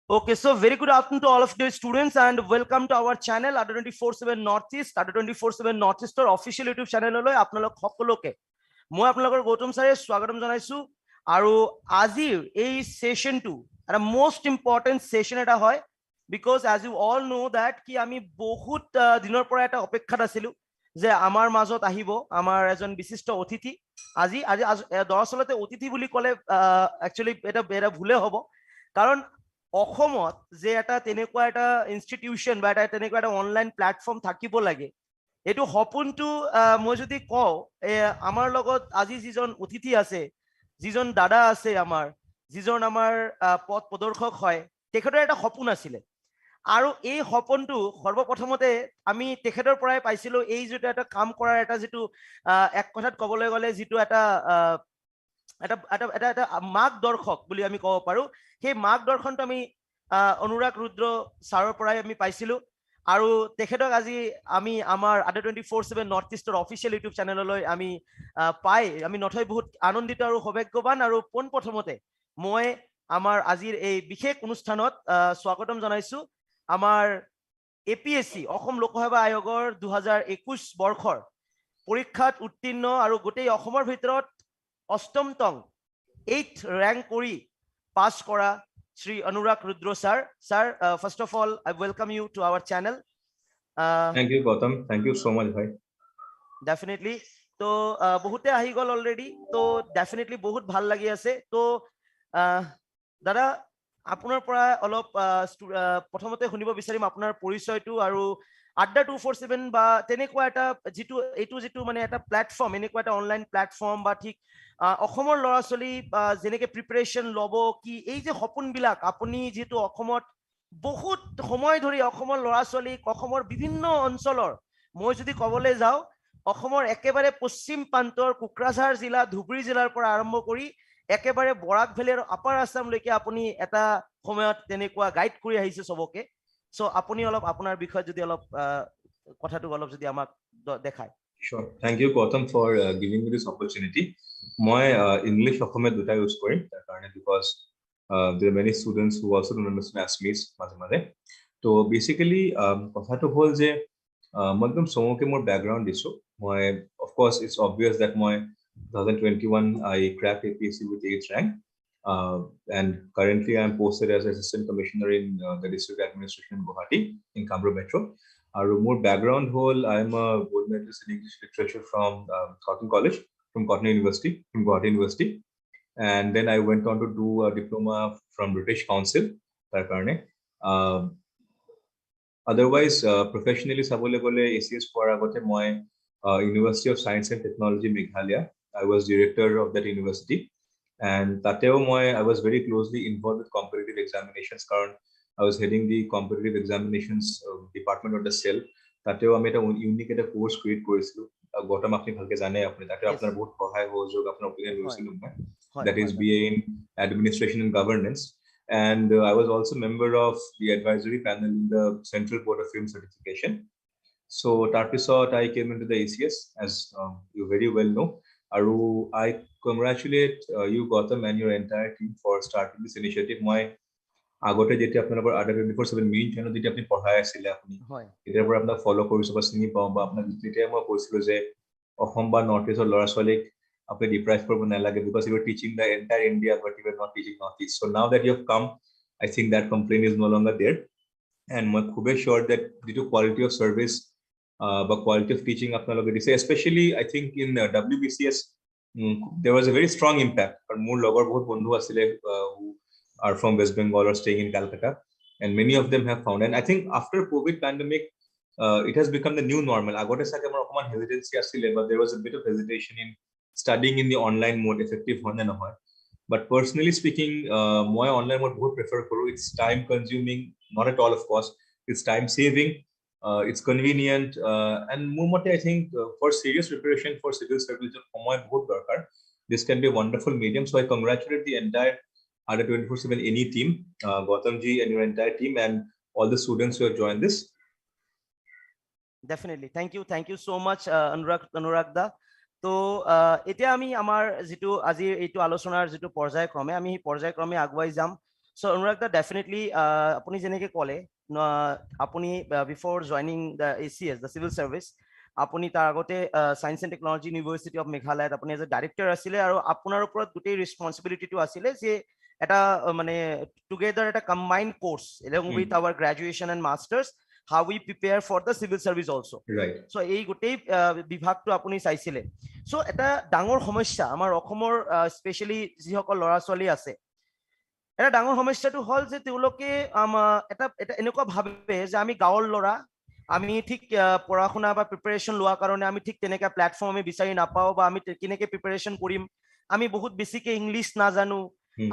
Okay, so very good afternoon to all of the students and welcome to our channel Ada 24/7 Northeast, Ada 24/7 Northeast official YouTube channel লৈ আপোনালোক সকলোকে মই আপোনালোকৰ গৌতম ছাৰে স্বাগতম জনাইছো আৰু আজিৰ এই সেশনটো এটা মোস্ট ইম্পৰ্টেন্ট সেশন এটা হয় because as you all know that কি আমি বহুত দিনৰ পৰা এটা অপেক্ষাত আছিলো যে আমাৰ মাজত আহিব আমাৰ এজন বিশিষ্ট অতিথি আজি দৰাচলতে অতিথি বুলি ক'লে একচুয়ালি এটা ভুলে হ'ব কাৰণ অসমত যে এটা তেনেকুৱা এটা ইনষ্টিটিউচন বা এটা তেনেকুৱা এটা অনলাইন প্লেটফৰ্ম থাকিব লাগে এটো সপোনটো মই যদি কওঁ আমাৰ লগত আজি যিজন অতিথি আছে যিজন দাদা আছে আমাৰ যিজন আমাৰ পথ প্ৰদৰ্শক হয় তেখেতৰ এটা সপোন আছিল আৰু এই সপোনটো সৰ্বপ্ৰথমতে আমি তেখেতৰ পৰাই পাইছিলো এই যেটো এটা কাম কৰাৰ এটা যেটো এক কথাত ক'বলৈ গ'লে যেটো এটা এটা মাৰ্গদৰ্শক বুলি আমি ক'ব পাৰো সেই মাৰ্গদৰ্শনটো আমি অনুৰাগ ৰুদ্ৰ ছাৰৰ পৰাই আমি পাইছিলো আৰু তেখেতক আজি আমি আমাৰ Ada 24/7 নৰ্থ ইষ্টৰ অফিচিয়েল ইউটিউব চেনেললৈ আমি পাই আমি নথৈ বহুত আনন্দিত আৰু সৌভাগ্যৱান আৰু পোনপ্ৰথমতে মই আমাৰ আজিৰ এই বিশেষ অনুষ্ঠানত স্বাগতম জনাইছো আমাৰ APSC অসম লোকসেৱা আয়োগৰ 2021 বৰ্ষৰ পৰীক্ষাত উত্তীৰ্ণ আৰু গোটেই অসমৰ ভিতৰত অষ্টমতম 8th rank কৰি পাস কৰা Shri Anurag Rudra sir. Sir, first of all, I welcome you to our channel. Thank you, Gautam. Thank you so much, bhai. Definitely. So, বহুতে আহি গল already. So, definitely বহুত ভাল লাগি আছে. So, দাদা আপোনাৰ পৰা অলপ প্ৰথমতে শুনিব বিচাৰিম আপোনাৰ পৰিচয়টো আৰু Ada 24/7 বা তেনেকুৱা এটা যেটো মানে এটা প্ল্যাটফৰ্ম এনেকুৱা এটা অনলাইন প্ল্যাটফৰ্ম বা ঠিক অসমৰ লৰাছলি যেনেকে প্ৰিপাৰেচন লব কি এই যে সপোনবিলাক আপুনি যেটো অসমত বহুত সময় ধৰি অসমৰ লৰাছলি অসমৰ বিভিন্ন অঞ্চলৰ মই যদি ক'বলৈ যাও অসমৰ একেবাৰে পশ্চিম প্ৰান্তৰ কোকৰাঝাৰ জিলা ধুবুৰী জিলাৰ পৰা আৰম্ভ কৰি একেবাৰে বৰাক ভেলীৰ আপাৰ আসাম লৈকে আপুনি এটা সময়ত তেনেকুৱা গাইড কৰি আহিছে সবকে সো আপুনি অলপ আপোনাৰ বিষয় যদি অলপ কথাটো অলপ যদি আমাক দেখায় Sure. Thank you, Gautam, for giving me this opportunity. My English অসমীয়া দুটা ইউজ কৰিম তাৰ কাৰণে because there are many students who also don't understand Assamese মাজে তো বেসিক্যালি কথাটো হল যে মই একদম সমকে মোৰ ব্যাকগ্ৰাউন্ড দিছো মই of course it's obvious that my 2021 I cracked APSC with 8th rank and currently I am posted as Assistant Commissioner in the District Administration in Guwahati in Kamrup Metro. More background whole, I am a gold medalist in English literature from Cotton College, from Cotton University, from Guwahati University, and then I went on to do a diploma from British Council. Otherwise, professionally, sabole bole ACS pora agote moi University of Science and Technology Meghalaya. I was director of that university, and tateo moi I was very closely involved with competitive examinations. Karon I was heading the competitive examinations department of the cell. Tateo ami eta unique eta course create koriছিলো Gautam apni bhalke jane apni tate apnar bahut sahay hoyog apnar opinion loiছিলো that is BA in administration and governance, and I was also member of the advisory panel in the Central Board of Film Certification. So tarpisot I came into the ACS, as you very well know. Aru I congratulate you, Gautam, and your entire team for starting this initiative. My আগতে যেটা আপোনালোকৰ Ada 24/7 main channel যেটা আপুনি পঢ়াই আছিল আপুনি এটাৰ পৰা আপোনাক ফলো কৰিছো বা চিনি পাওঁ বা আপোনাক যেতিয়া মই কৈছিলো যে অসম বা নৰ্থ ইষ্টৰ ল'ৰা ছোৱালীক আপুনি ডিপ্ৰাইভ কৰিব নালাগে because you were teaching the entire India but you were not teaching North East. So now that you have come, I think that complaint is no longer there, and মই খুবেই sure that due to quality of service বা quality of teaching আপোনালোকে দিছে, especially I think in WBCS there was a very strong impact. আৰু মোৰ লগৰ বহুত বন্ধু আছিলে who are from West Bengal or staying in Calcutta, and many of them have found, and I think after COVID pandemic it has become the new normal. Agote sake amar okoman hesitancy asile, but there was a bit of hesitation in studying in the online mode effective hone na hoy, but personally speaking moi online mode bahut prefer koru. It's time consuming, not at all of course, it's time saving, it's convenient, and more mote I think for serious preparation for civil service homoy bahut darkar, this can be a wonderful medium. So I congratulate the entire Ada 24/7 any team, Gautam ji and your entire team, and all the students who have joined this. Definitely, thank you so much, Anurag da. তো এতিয়া আমি আমাৰ যেটো আজি এইটো আলোচনাৰ যেটো পৰ্যায়ক্ৰমে আমি পৰ্যায়ক্ৰমে আগুৱাই যাম So Anurag da definitely apuni jeneke kole apuni before joining the ACS the civil service apuni tar agote Science and Technology University of Meghalaya apuni as a director asile aru apunar oporot gutei responsibility to asile je eta mane together eta combined course along with our graduation and masters how we prepare for the civil service also, right? So ei gutei bibhag to apuni saisile. So eta dangor সমস্যা আমাৰ অসমৰ specially যিসকল ল'ৰা ছোৱালী আছে এটা ডাঙৰ সমস্যাটো হল যে তেওঁলোকে এটা এনেকুৱা ভাবে যে আমি গাঁৱৰ ল'ৰা আমি ঠিক পঢ়া শুনা বা প্ৰিপাৰেচন লোৱাৰ কাৰণে আমি ঠিক তেনেকা প্লেটফৰ্ম আমি বিচাৰি নাপাওঁ বা আমি কেনেকে প্ৰিপাৰেচন কৰিম আমি বহুত বেছিকে ইংলিছ নাজানো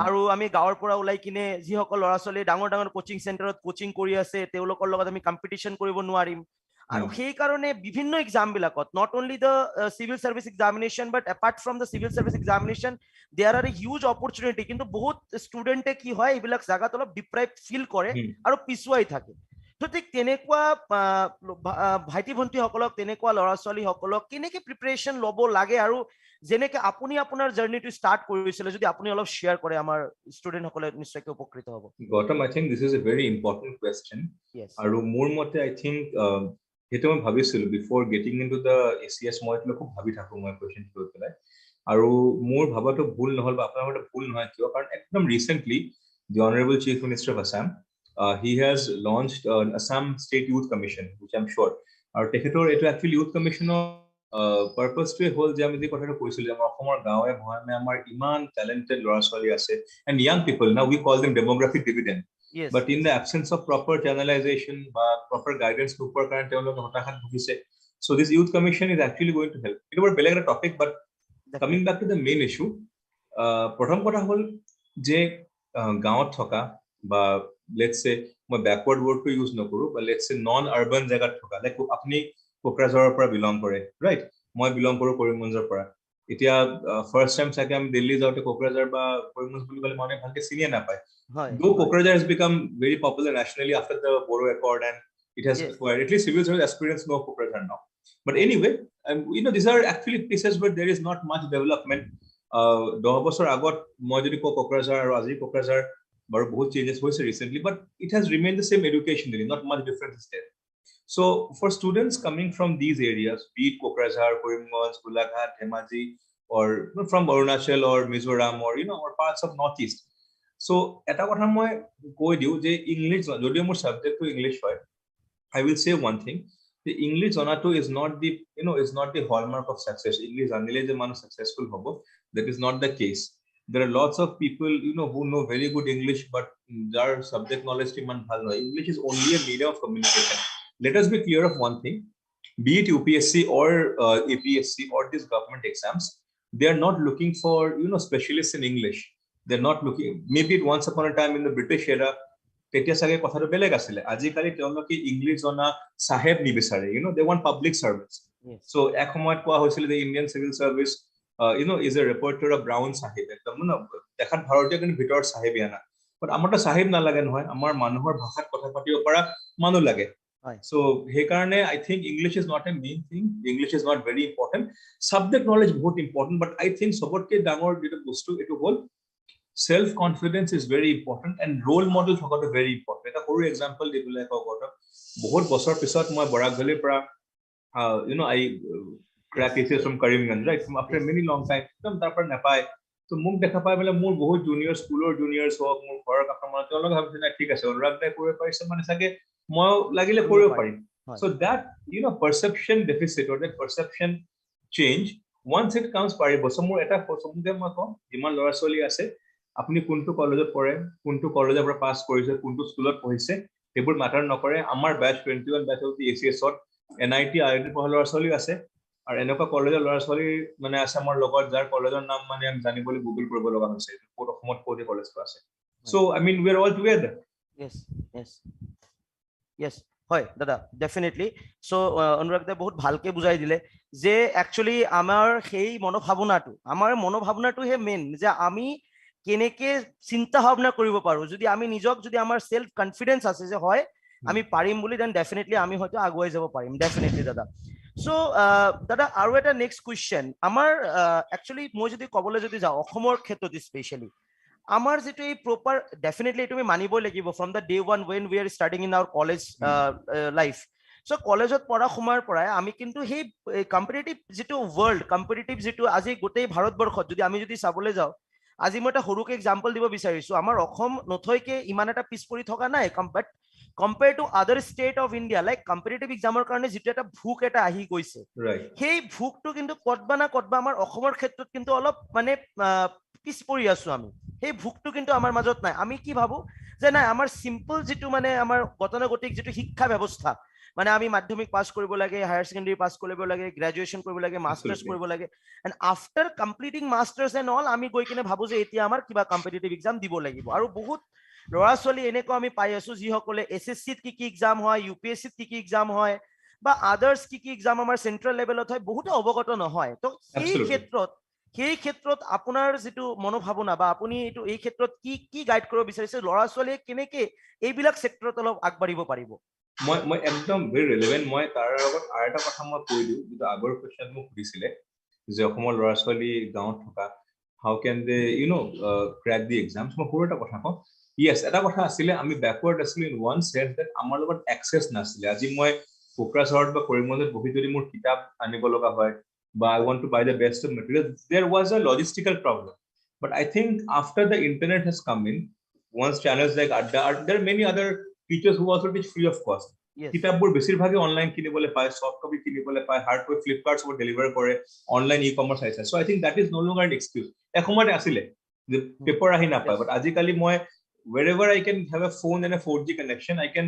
আৰু আমি গাঁৱৰ পৰা ওলাই কিনে যিসকল ল'ৰা ছোৱালী ডাঙৰ ডাঙৰ কোচিং চেণ্টাৰত কোচিং কৰি আছে তেওঁলোকৰ লগত আমি কম্পিটিশ্যন কৰিব নোৱাৰিম আৰু সেই কাৰণে বিভিন্ন এক্সাম বিলাকত not only the civil service examination but apart from the civil service examination there are a huge opportunity কিন্তু বহুত স্টুডেন্টে কি হয় এইবিলাক জায়গাত অলপ ডিপ্রাইভ ফিল কৰে আৰু পিছুৱাই থাকে তো ঠিক তেনেকুৱা ভাইটি ভন্টি সকলক তেনেকুৱা ল'ৰা ছোৱালী সকলক কেনেকে প্ৰিপাৰেচন ল'ব লাগে আৰু যেনেকে আপুনি আপোনাৰ জাৰ্নিটো ষ্টাৰ্ট কৰিছিলে যদি আপুনি অলপ শেয়াৰ কৰে আমাৰ ষ্টুডেন্ট সকলে নিশ্চয়কৈ উপকৃত হ'ব Gautam, I think this is a very important question. Yes. আৰু মোৰ মতে I think হেতু মই ভাবিছিলো before getting into the ACS মই এটা খুব ভাবি থাকো মই কোৱেশ্চন লৈ পেলাই আৰু মোৰ ভাবাটো ভুল নহল বা আপোনাৰ ভুল নহয় কিয় কাৰণ একদম recently the honorable chief minister of Assam he has launched an Assam State Youth Commission which I'm sure আৰু তেখেতৰ এটো actually youth commissioner purpose to হল যে আমি যে কথাটো কৈছিল আমাৰ অসমৰ গাঁৱে ভয়ামে আমাৰ ইমান talented ল'ৰা ছোৱালী আছে and young people now we call them demographic dividend. Yes, but in the absence of proper channelization বা proper guidance গ্ৰুপৰ কাৰণে তেওঁলোকে হতাশাত ভুগিছে so this youth commission is actually going to help it was বেলেগ এটা topic but coming back to the main issue প্ৰথম কথা হল যে গাঁৱত থকা বা let's say মই backward word to use নকৰো বা let's say non urban জায়গাত থকা like আপুনি কোকৰাঝাৰৰ পৰা বিলং কৰে right মই বিলং কৰো কৰিমগঞ্জৰ পৰা এতিয়া ফাৰ্স্ট টাইম চাগে আমি দিল্লী যাওঁতে কোকৰাঝাৰ বা কৰিমগঞ্জ বুলি ক'লে মানে ভালকে চিনিয়ে নাপায় though Kokrajhar has become very popular nationally after the Boro Accord and it has acquired at least civil service aspirants know Kokrajhar now but anyway these are actually places where there is not much development 10 বছৰ আগত মই যদি কোকৰাঝাৰ আৰু আজি কোকৰাঝাৰ বাৰু বহুত changes হৈছে recently but it has remained the same educationally not much difference is there so for students coming from these areas be it Kokrajhar Karimganj Golaghat Dhemaji or from Arunachal or Mizoram or or parts of northeast so eta kotha moi koi diu je english jodio mor subject to english hoy I will say one thing the english jonato is not the is not the hallmark of success english janile je manu successful hobo that is not the case there are lots of people who know very good english but their subject knowledge ti man bhal noy english is only a medium of communication let us be clear of one thing be it UPSC or APSC or these government exams they are not looking for specialists in english they're not looking maybe it once upon a time in the British era tetia sage kothato beleg asile ajikali teoloki english jona saheb nibisare they want public service so ekhomoyt koa hoisile the Indian civil service is a reporter of brown sahib ekdom dekhat bharatiya kin bhitor sahib yana but amar sahib na lage noy amar manuhor bhashat kotha patibo para manu lage so he karone I think english is not a main thing english is not very important subject knowledge बहुत important but I think sobotke dangor jeto bostu etu hol self confidence is very important and role model thakato very important eta koru example dibule ko goto bahut bochor pisot moi Boraghali pra I crack ACS from Karimganj right after many long time tam tar par napai to muk dekha pai bele mur bahut junior school or juniors hok mur ghor kapra mane tolok bhabise na thik ase Anurag dai kore parise mane sage moi lagile koribo parim so that perception deficit or that perception change once it comes paribo so mur eta somude moi kom jiman lora soli ase আপুনি কোনটো কলেজত পঢ়ে কোনটো কলেজৰ পৰা pass কৰিছে কোনটো স্কুলত পঢ়িছে এইবোৰ ম্যাটাৰ নকৰে আমাৰ batch 21 batch of ACS to NIT IIT পঢ়া ল'ৰা ছোৱালী আছে আৰু এনেকুৱা কলেজৰ ল'ৰা ছোৱালী মানে আছে আমাৰ লগত যাৰ কলেজৰ নাম মানে আমি জানিবলৈ গুগল কৰিব লগা হৈছে ক'ত অসমত ক'ত কলেজটো আছে so I mean we are all together yes হয় দাদা ডেফিনেটলি সো অনুৰাগ দা বহুত ভালকে বুজাই দিলে যে একচুয়ালি আমাৰ সেই মনোভাৱনাটো হে মেইন যে আমি কেনেকে চিন্তা ভাবনা কৰিব পাৰো যদি আমি নিজক যদি আমাৰ সেলফ কনফিডেন্স আছে যে হয় আমি পাৰিম বুলি দেন ডেফিনেটলি আমি হয়তো আগুৱাই যাব পাৰিম ডেফিনেটলি দাদা সো দাদা আৰু এটা নেক্সট কোৱেশ্চন আমাৰ একচুয়ালি মই যদি কবলৈ যদি যাওঁ অসমৰ ক্ষেত্ৰত স্পেশালি আমাৰ যেটো এই প্ৰপাৰ ডেফিনেটলি এটো আমি মানিবই লাগিব from the day one when we are starting in our college life. So কলেজত পঢ়া সময়ৰ পৰাই আমি কিন্তু সেই কম্পিটিটিভ যেটো ওয়াৰ্ল্ড কম্পিটিটিভ যেটো আজি গোটেই ভাৰতবৰ্ষত যদি আমি যদি চাবলৈ যাওঁ আজি মই এটা সৰুকে এক্সাম্পল দিব বিচাৰিছো আমাৰ অসম নথৈকে ইমান এটা পিছ পৰি থকা নাই বাট compared to other state of India like competitive exam কাৰণে যেটো এটা ভুক এটা আহি গৈছে সেই ভুকটো কিন্তু কতবা না কতবা আমাৰ অসমৰ ক্ষেত্ৰত কিন্তু অলপ মানে পিছ পৰি আছো আমি সেই ভুকটো কিন্তু আমাৰ মাজত নাই আমি কি ভাবো যে নাই আমাৰ সিম্পল যেটো মানে আমাৰ গতানুগতিক যেটো শিক্ষা ব্যৱস্থা মানে আমি মাধ্যমিক পাস কৰিব লাগে হায়াৰ সেকেন্ডাৰী পাস কৰিব লাগে গ্ৰেজুৱেচন কৰিব লাগে মাস্টাৰ্স কৰিব লাগে and after completing masters and all আমি গৈ কিনে ভাবো যে এতিয়া আমাৰ কিবা কম্পিটিটিভ এক্সাম দিব লাগিব আৰু বহুত ল'ৰা ছোৱালী এনেকুৱা আমি পাই আছো যিসকলে এসএসসিত কি এক্সাম হয় ইউপিএসসিত কি এক্সাম হয় বা আদার্স কি এক্সাম আমাৰ সেন্ট্ৰাল লেভেলত হয় বহুত অৱগত নহয় তো সেই ক্ষেত্ৰত আপোনাৰ যেটো মনোভাৱনা বা আপুনি এটো এই ক্ষেত্ৰত কি গাইড কৰিব বিচাৰিছে ল'ৰা ছোৱালীয়ে কেনেকে এইবিলাক সেক্টৰত অলপ আগবাঢ়িব পাৰিব মই একদম ভেৰি ৰিলেভেন্ট মই তাৰ আগত আৰু এটা কথা মই কৈ দিওঁ যেটো আগৰ কোৱেশ্চন মোক সুধিছিলে যে অসমৰ ল'ৰা ছোৱালী গাঁৱত থকা হাউ ক্যান দে ক্ৰ্যাক দি এক্সামস মই সৰু এটা কথা কওঁ Yes, এটা কথা আছিলে আমি ব্যাকওয়াৰ্ড আছিলে ইন ওয়ান সেন্স দ্যাট আমাৰ লগত অ্যাক্সেস নাছিলে আজি মই কোকৰাঝাৰত বা কৰিমগঞ্জত বহি যদি মোৰ কিতাপ আনিব লগা হয় বা I want to buy the best of material there was a logistical problem but I think after the internet has come in once channels like Adda there are many other teachers who also teach free of cost কিতাপবোৰ বেছিভাগে online কিনিবলৈ পায় soft copy কিনিবলৈ পায় hard copy ফ্লিপকাৰ্টছ বোৰ deliver কৰে online ই-কমাৰ্স আছে so I think that is no longer an excuse এসময়তে আছিলে যে পেপাৰ আহি নাপায় but আজিকালি মই wherever I can have a phone and a 4G connection, I can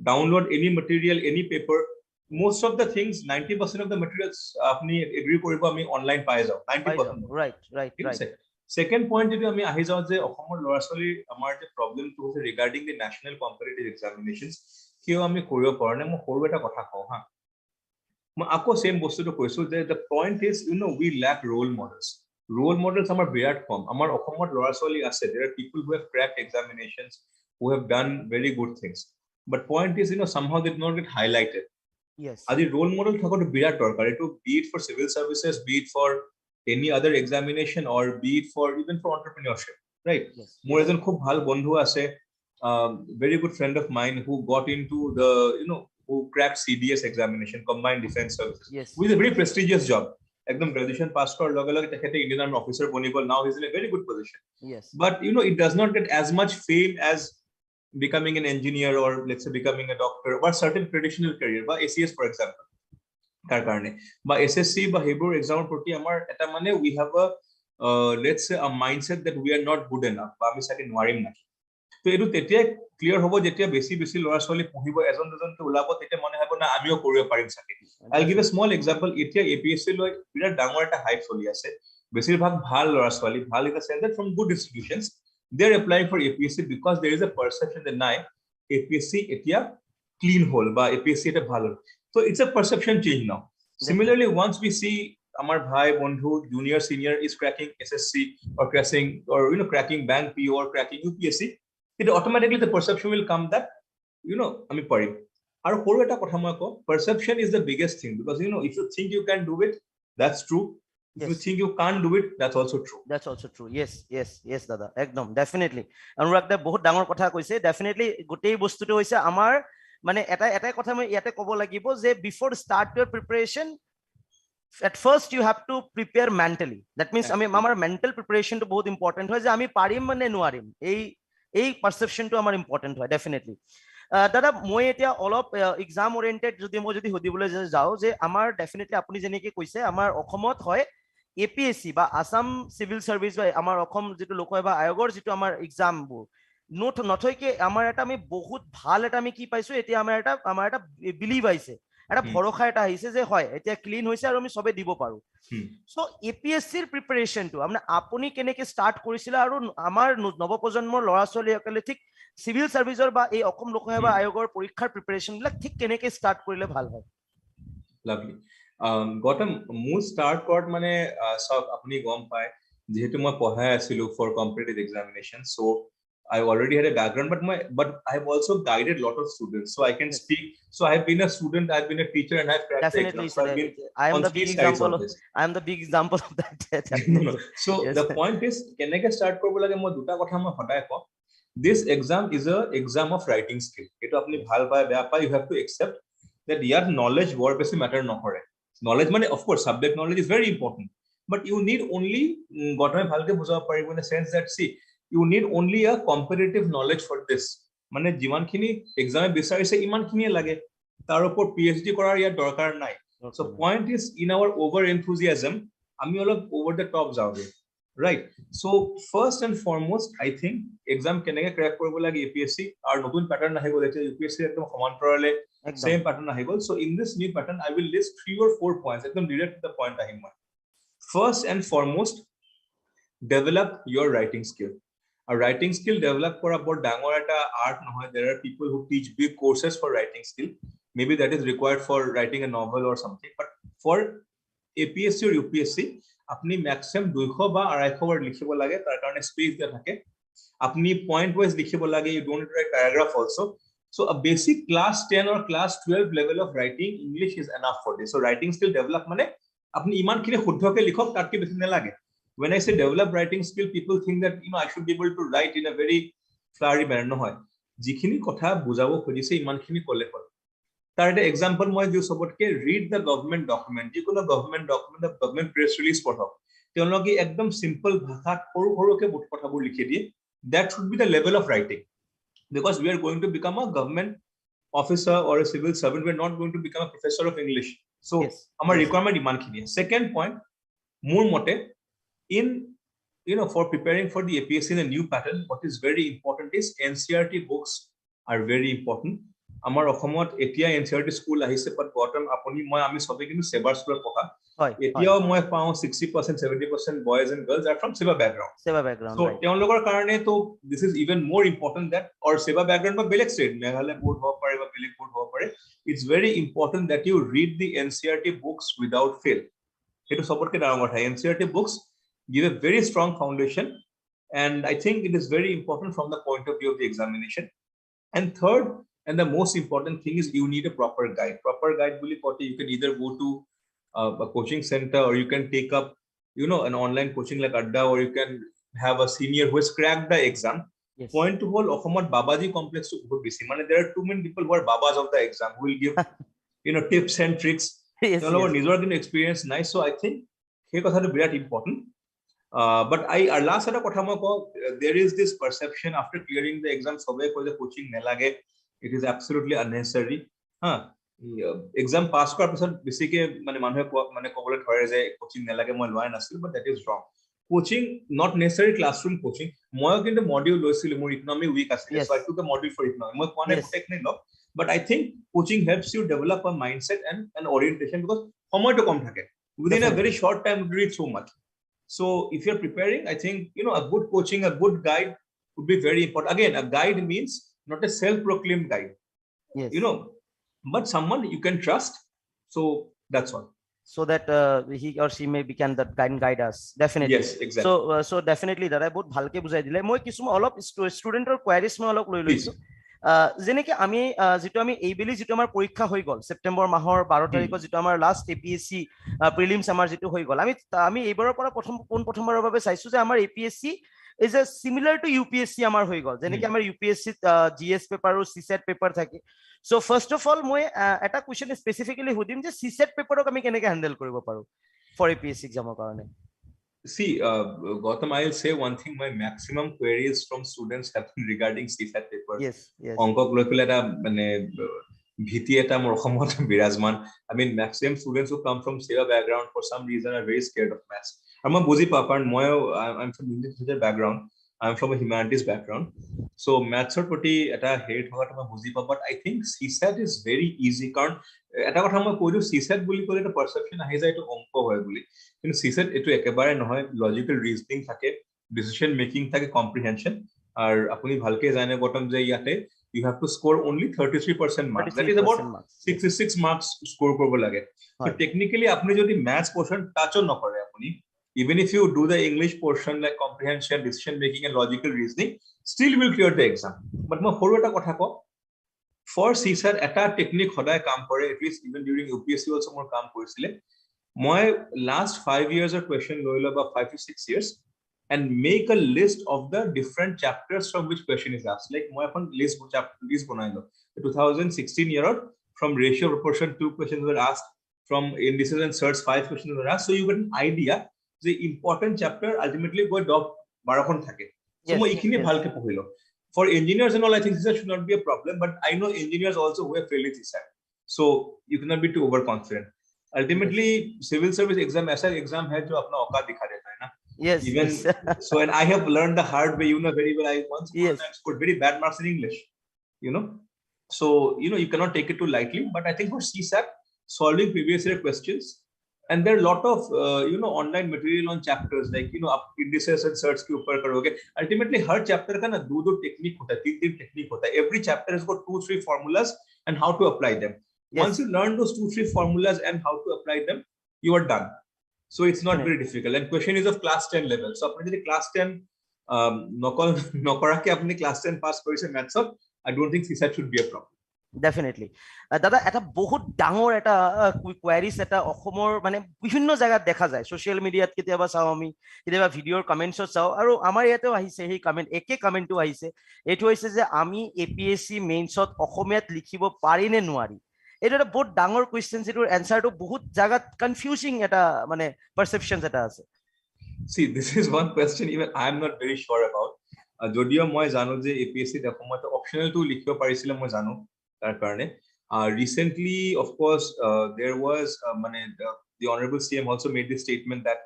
download any material, any paper. Most of the things, 90% of the materials, apni agree koribo ami online pae jao. 90%. Right. Second point, if ami ahi jao je Assam lora soli amar je problem to regarding the national competitive examinations, kio ami koribo parone mo horu eta kotha kau ha. Mo ako same bostu to koisu je the point is we lack role models. Role models are very common. Amar Assam lora soli ase there are people who have cracked examinations who have done very good things but point is somehow they did not get highlighted yes adi role model thakot birat dorkar to be it for civil services be it for any other examination or be it for even for entrepreneurship right more ejon khub bhal bondhu ase very good friend of mine who got into the who cracked CDS examination combined defense services with a very prestigious job একদম graduation pass করার লগে লগে তেখেতে Indian army officer বনি গল নাও he is in a very good position but it does not get as much fame as becoming an engineer or let's say becoming a doctor or certain traditional career বা ACS for example কার কারণে বা SSC বা হেবুর এক্সামের প্রতি আমার এটা মানে we have a let's say a mindset that we are not good enough বা আমি সাকে নোৱাৰিম না তো এটো তেতিয়া ক্লিয়াৰ হ'ব যেতিয়া বেছি ল'ৰা ছোৱালী পঢ়িব এজন দুজনকে ওলাব তেতিয়া মনে হ'ব না আমিও কৰিব পাৰিম সাকে I'll give a small example এতিয়া APSC লৈ বিৰাট ডাঙৰ এটা হাইপ চলি আছে বেছিভাগ ভাল ল'ৰা ছোৱালী ভাল এটা sense that from good institutions they are applying for APSC because there is a perception that নাই APSC এতিয়া clean hole বা APSC এটা ভাল so it's a perception change now similarly once we see amar bhai bondhu junior senior is cracking SSC or cracking bank PO or cracking UPSC it automatically the perception will come that ami pari aru horu eta kotha moi ko perception is the biggest thing because if you think you can do it that's true if you think you can't do it that's also true yes dada ekdom definitely Anurag da bahut dangor kotha koise definitely gotei bostu to hoise amar mane eta kotha moi yate kobo lagibo je before start your preparation at first you have to prepare mentally that means amar mental preparation to bahut important hoy je ami parim mane nuarim এই perception তো আমার important হয় definitely দাদা মই এতিয়া অলপ exam ওৰিয়েন্টেড যদি মই সুধিবলৈ যাও যে আমাৰ ডেফিনেটলি আপুনি যেনেকৈ কৈছে আমাৰ অসমত হয় APSC বা আসাম সিভিল সাৰ্ভিস বা আমাৰ অসম যেটো লোকসেৱা আয়োগৰ যেটো আমাৰ এক্সামবোৰ নথৈকে আমাৰ এটা আমি বহুত ভাল এটা আমি কি পাইছো এতিয়া আমাৰ এটা বিলিভ আহিছে এটা ভৰসা এটা আহিছে যে হয় এতিয়া ক্লিন হৈছে আৰু আমি সবে দিব পাৰো সো APSCৰ প্ৰিপাৰেচনটো আপুনি কেনেকৈ ষ্টাৰ্ট কৰিছিল আৰু আমাৰ নৱপ্ৰজন্মৰ ল'ৰা ছোৱালীসকলে ঠিক সিভিল সাৰ্ভিসৰ বা এই অসম লোকসেৱা আয়োগৰ পৰীক্ষাৰ প্ৰিপাৰেচন বিলাক ঠিক কেনেকৈ ষ্টাৰ্ট কৰিলে ভাল হয় লাভলি গৌতম মোৰ ষ্টাৰ্ট কৰাত মানে সব আপুনি গম পায় যেহেতু মই পঢ়াই আছিলো for competitive examination so I already had a background, but I have also guided a lot of students, so I can speak. So I have been a student, I've been a teacher, and I've cracked the exam. So I've been I am on the three big sides example of this. I am the big example of that. No. So the point is, keneke start korbo lage moi duta kotha moi hotai ko. This exam is a exam of writing skill. Eto apni bhal pai beya pai, you have to accept that your knowledge word besi matter nokore. Knowledge mane of course subject knowledge is very important, but you need only gotame bhalke bujhaba paribo in a sense that see you need only a comparative knowledge for this. মানে যিমান খিনি এক্সামে বিচাৰিছে ইমান খিনি লাগে, তাৰ ওপৰত পিএইচডি কৰাৰ ইয়াৰ দৰকাৰ নাই। So point is in our over enthusiasm আমি অলপ over the top যাওগে, right? So first and foremost I think exam কেনেকে ক্র্যাক কৰিব লাগে এপিএসসি আৰু নতুন প্যাটাৰ্ন আহি গ'ল এতিয়া ইউপিএসসি একদম সমান্তৰালে same pattern আহি গ'ল। So in this new pattern I will list 3 or 4 points একদম direct to the point আহিম মই। First and foremost, develop your writing skill. A writing skill develop kora bor dangor eta art nohoy. There are people who teach big courses for writing skill. Maybe that is required for writing a novel or something. But for APSC or UPSC, apni maximum 200 ba 250 word likhibo lage. Tar karone space dia thake. Apni point wise likhibo lage. You don't write paragraph also. So a basic class 10 or class 12 level of writing English is enough for this. So writing skill develop mane apni iman khine khuddhoke likhok tatke beshi nalage. When I say develop writing skill, people think that I should be able to write in a very flowery manner. No hoy. Jikhini kotha bujabo khojise iman khini kole hol. Tar eta example moi diu sobotke read the government document. Jikono government document, the government press release pothok. Teologi ekdom simple bhashat horu horuke bot kothabur likhe diye. That should be the level of writing. Because we are going to become a government officer or a civil servant. We are not going to become a professor of English. So amar requirement iman khini. Second point, mur mote in for preparing for the APSC in a new pattern, what is very important is NCERT books are very important. Amar Assomot etia NCERT school ahise, but bottom apuni moi ami sobe kintu sebar school pokha etiao moi pao 60% 70% boys and girls are from seva background. So teologor karone to this is even more important that or seva background ba beleg state Meghalaya board hoba pare ba beleg board hoba pare. It's very important that you read the NCERT books without fail. Eto sobotke darangor hai NCERT books give a very strong foundation, and I think it is very important from the point of view of the examination. And third, and the most important thing is you need a proper guide. Proper guide boli kote you can either go to a coaching center or you can take up an online coaching like Adda, or you can have a senior who has cracked the exam. Point to whole Assomot Babaji complex to bahut beshi mane there are too many people who are babas of the exam who will give tips and tricks. Nijor kin experience nice. So I think he kotha to birat important. But our last other kotha moi ko there is this perception after clearing the exam sobe ko je coaching nelage. It is absolutely unnecessary. Exam pass kor pisot besike mane manhe mane kobole thore je coaching nelage moi loy nasil, but that is wrong. Coaching not necessary classroom coaching. Moi kintu module loisil mor economy week asil, so I took a module for economy. Moi kone technique lo, but I think coaching helps you develop a mindset and an orientation because somoy to kom thake. Within a very short time you read so much. So if you're preparing, I think a good coaching, a good guide would be very important. Again, a guide means not a self-proclaimed guide. But someone you can trust. So that's all. So that he or she maybe can that guide us. Definitely. Yes, exactly. So definitely that I both bhalke bujai dile. Moi kisuma olop student or queries moi olop loi loisu. যেনেকে আমি যেটো আমি এইবেলি যেটো আমাৰ পৰীক্ষা হৈ গল সেপ্টেম্বৰ মাহৰ 12 তাৰিখত যেটো আমাৰ লাষ্ট APSC প্ৰিলিমছ আমাৰ যেটো হৈ গল আমি এইবাৰৰ পৰা প্ৰথমবাৰৰ বাবে চাইছো যে আমাৰ APSC is a similar to UPSC আমাৰ হৈ গল যেনেকে আমাৰ UPSC GS পেপাৰ আৰু CSAT পেপাৰ থাকে so first of all মই এটা কোৱেশ্চন স্পেসিফিক্যালি হুদিম যে CSAT পেপাৰক আমি কেনেকৈ হ্যান্ডেল কৰিব পাৰো for APSC এক্সামৰ কাৰণে See, Gautam, I'll say one thing. My maximum queries from students have been regarding CSAT papers. Yes. Onkok loikule eta mane bhiti eta mor Assomot birazman. I mean, maximum students who come from seva background for some reason are very scared of maths. Amma buji pa karon moi I'm from English literature background. I'm from a humanities background. So maths or proti eta hate hoga ma buji pa, but I think CSAT is very easy karon eta kotha moi koidu CSAT boli kole eta perception ahi jay to onko hoy boli. কিন্তু CSAT এটো একেবারে নহয় logical reasoning থাকে decision making থাকে comprehension আর আপনি ভালকে জানে bottom যে ইয়াতে you have to score only 33% marks that is about 66 marks score করব লাগে so technically আপনি যদি ম্যাথস পোরশন টাচও নকৰে আপনি Even if you do the English portion like comprehension, decision making, and logical reasoning, still you will clear the exam. But my whole কথা কও, for CSAT এটা technique সদায় কাম কৰে, at least even during UPSC also মোৰ কাম কৰিছিলে. মই last 5 years of question লৈ ল বা 5 to 6 years and make a list of the different chapters from which question is asked. Like মই এখন list বনাই ল. The 2016 year from ratio proportion 2 questions were asked, from indices and search 5 questions were asked, so you get an idea the important chapter ultimately go dog 12খন থাকে. So মই ইখিনি ভালকে পঢ়িলো. For engineers and all, I think this should not be a problem, but I know engineers also who have failed in CSAT, so you cannot be too overconfident. Ultimately civil service exam ऐसा exam है जो अपना औकात दिखा देता है ना. Yes, even so, and I have learned the hard way, you know very well. I once scored very bad marks in English, you know, so you cannot take it too lightly. But I think for CSAT, solving previous year questions, and there are a lot of online material on chapters, like आप indices and search के ऊपर करोगे. Ultimately हर chapter का ना दो technique होता है, तीन technique होता है. Every chapter has got 2-3 formulas and how to apply them. Once you learn those 2-3 formulas and how to apply them, you are done. So it's not very difficult. And question is of class 10 level. So apni jodi class 10 নকৰাকে আপনি class 10 pass কৰিছে maths, I don't think CSAT should be a problem. Definitely. দাদা এটা বহুত ডাঙৰ এটা queries এটা অসমৰ মানে বিভিন্ন জায়গাত দেখা যায়, সোশ্যাল মিডিয়াত কেতিয়াবা চাও আমি, কেতিয়াবা ভিডিঅ'ৰ কমেন্টছত চাও, আৰু আমাৰ ইয়াতেও আহিছে সেই কমেন্ট, একে কমেন্টটো আহিছে, এইটো হৈছে যে আমি APSC মেইনছত অসমীয়াত লিখিব পাৰি নে নোৱাৰি. এইটো এটা বহুত ডাঙৰ কুৱেশ্যন, এটোৰ এনসাৰটো বহুত জায়গাত কনফিউজিং এটা মানে পারসেপশনস এটা আছে. See, this is one question even I am not very sure about. যদিও মই জানো যে APSC ত সময়ত অপশনাল টু লিখিব পাৰিছিল, মই জানো তাৰ কাৰণে. Recently, of course, there was the honorable CM also made this statement that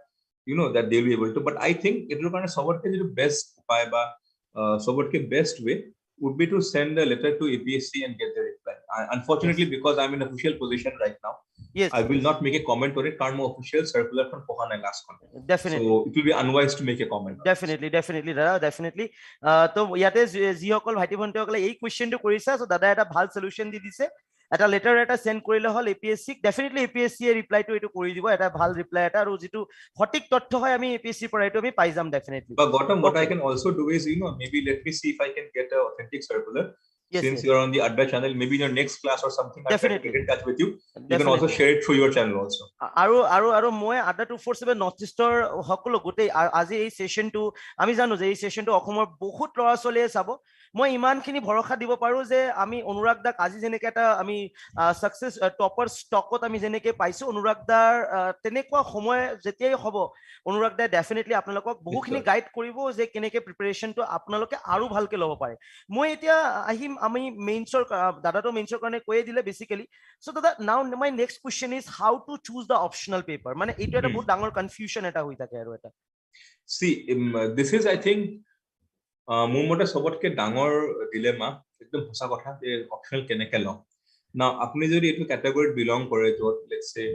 that they'll be able to. But I think etor karone soborke the best upay ba soborke best way would be to send a letter to APSC and get the reply. Unfortunately, because I'm in an official position right now, yes, I will not make a comment on it. Karon official circular from poha nai last one. Definitely. So it will be unwise to make a comment. Definitely dada, definitely. তো ইয়াতে যিসকল ভাইটি ভণ্টিসকলে এই কুৱেশ্যনটো কৰিছা, so দাদা এটা ভাল solution দি দিছে, এটা লেটাৰ এটা সেন্ড কৰিলে হল APSC. ডেফিনেটলি APSC এ ৰিপ্লাইটো এটো কৰি দিব, এটা ভাল ৰিপ্লাই এটা, আৰু যেটো সঠিক তথ্য হয় আমি APSC পৰা এটো আমি পাই যাম definitely. But Gautam, what I can also do is maybe let me see if I can get an authentic circular. Since you're on the Adda channel, maybe in your next class or something, I can get in touch with you. You can also share it through your channel also. আৰু মই Adda 247 north ইষ্টৰ সকলো গোটেই আজি এই সেশনটো আমি জানো যে এই সেশনটো অসমৰ বহুত ল'ৰা ছোৱালীয়ে চাব, মই ইমানখিনি ভৰসা দিব পাৰো যে আমি অনুৰাগ দাক আজি যেনেকৈ এটা আমি সাকসেস টপাৰ ষ্টকত আমি যেনেকৈ পাইছো, অনুৰাগ দাৰ তেনেকুৱা সময় যেতিয়াই হ'ব, অনুৰাগ দাই ডেফিনেটলি আপোনালোকক বহুখিনি গাইড কৰিব যে কেনেকৈ প্ৰিপাৰেচনটো আপোনালোকে আৰু ভালকৈ ল'ব পাৰে. মই এতিয়া আহিম আমি মেইনছৰ, দাদাটো মেইনছৰ কাৰণে কৈয়ে দিলে বেসিক্যালি. সো দাদা, নাও my next question is how to choose the optional paper. মানে এইটো এটা বহুত ডাঙৰ কনফিউজন এটা হৈ থাকে আৰু এটা. See, this is I think মোৰ মতে সবতকে ডাঙৰ ডিলেমা, একদম সঁচা কথা, যে অপশনাল কেনেকৈ লওঁ. Now আপনি যদি এইটো ক্যাটাগৰিত বিলং কৰে, য'ত let's say